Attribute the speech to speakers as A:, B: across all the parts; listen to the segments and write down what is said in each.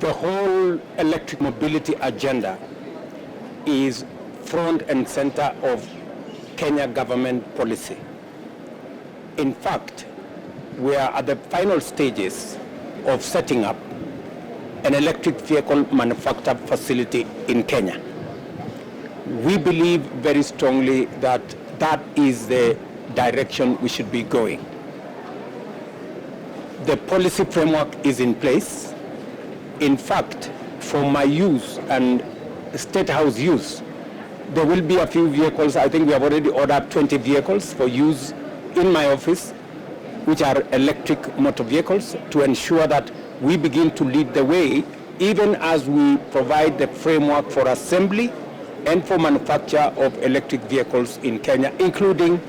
A: The whole electric mobility agenda is front and center of Kenya government policy. In fact, we are at the final stages of setting up an electric vehicle manufacture facility in Kenya. We believe very strongly that that is the direction we should be going. The policy framework is in place. In fact, for my use and State House use, there will be a few vehicles. I think we have already ordered 20 vehicles for use in my office, which are electric motor vehicles, to ensure that we begin to lead the way, even as we provide the framework for assembly and for manufacture of electric vehicles in Kenya, including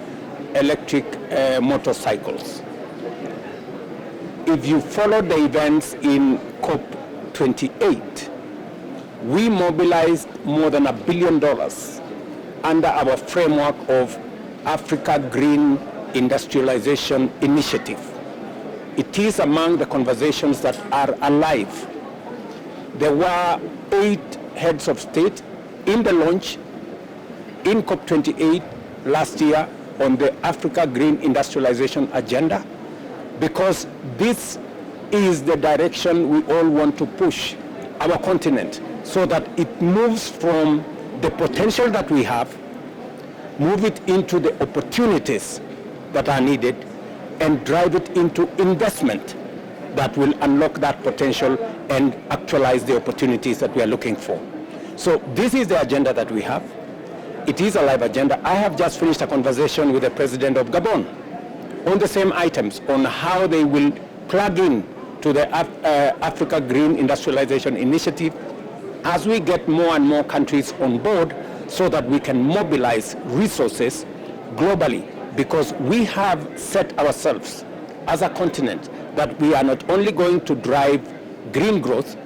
A: electric motorcycles. If you follow the events in COP28, we mobilized more than $1 billion under our framework of Africa Green Industrialization Initiative. It is among the conversations that are alive. There were 8 heads of state in the launch in COP28 last year on the Africa Green Industrialization Agenda, because this is the direction we all want to push our continent, so that it moves from the potential that we have, move it into the opportunities that are needed, and drive it into investment that will unlock that potential and actualize the opportunities that we are looking for. So this is the agenda that we have. It is a live agenda. I have just finished a conversation with the president of Gabon on the same items, on how they will plug in to the Africa Green Industrialization Initiative as we get more and more countries on board, so that we can mobilize resources globally, because we have set ourselves as a continent that we are not only going to drive green growth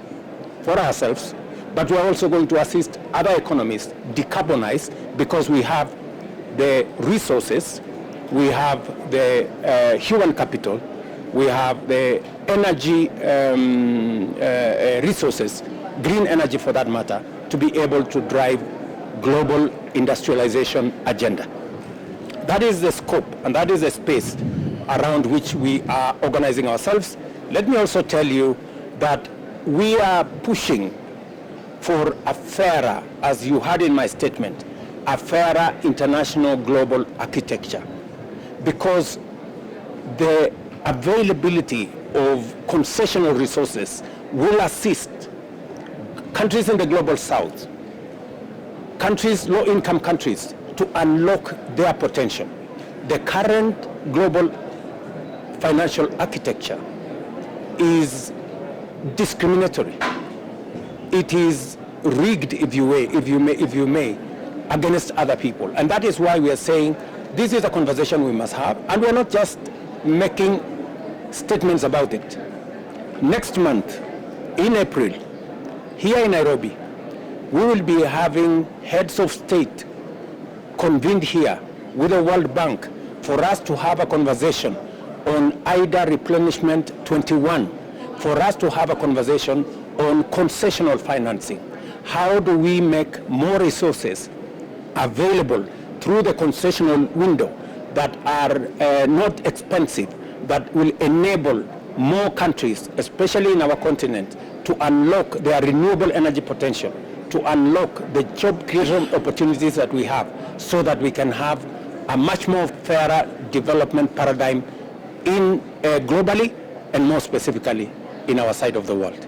A: for ourselves, but we are also going to assist other economies decarbonize, because we have the resources, we have the human capital, we have the energy resources, green energy for that matter, to be able to drive global industrialization agenda. That is the scope and that is the space around which we are organizing ourselves. Let me also tell you that we are pushing for a fairer, as you heard in my statement, a fairer international global architecture, because the availability of concessional resources will assist countries in the global south, countries, low-income countries, to unlock their potential. The current global financial architecture is discriminatory. It is rigged, if you may, against other people. And that is why we are saying this is a conversation we must have, and we're not just making statements about it. Next month, in April, here in Nairobi, we will be having heads of state convened here with the World Bank for us to have a conversation on IDA Replenishment 21, for us to have a conversation on concessional financing. How do we make more resources available through the concessional window that are not expensive, that will enable more countries, especially in our continent, to unlock their renewable energy potential, to unlock the job creation opportunities that we have, so that we can have a much more fairer development paradigm in globally, and more specifically in our side of the world.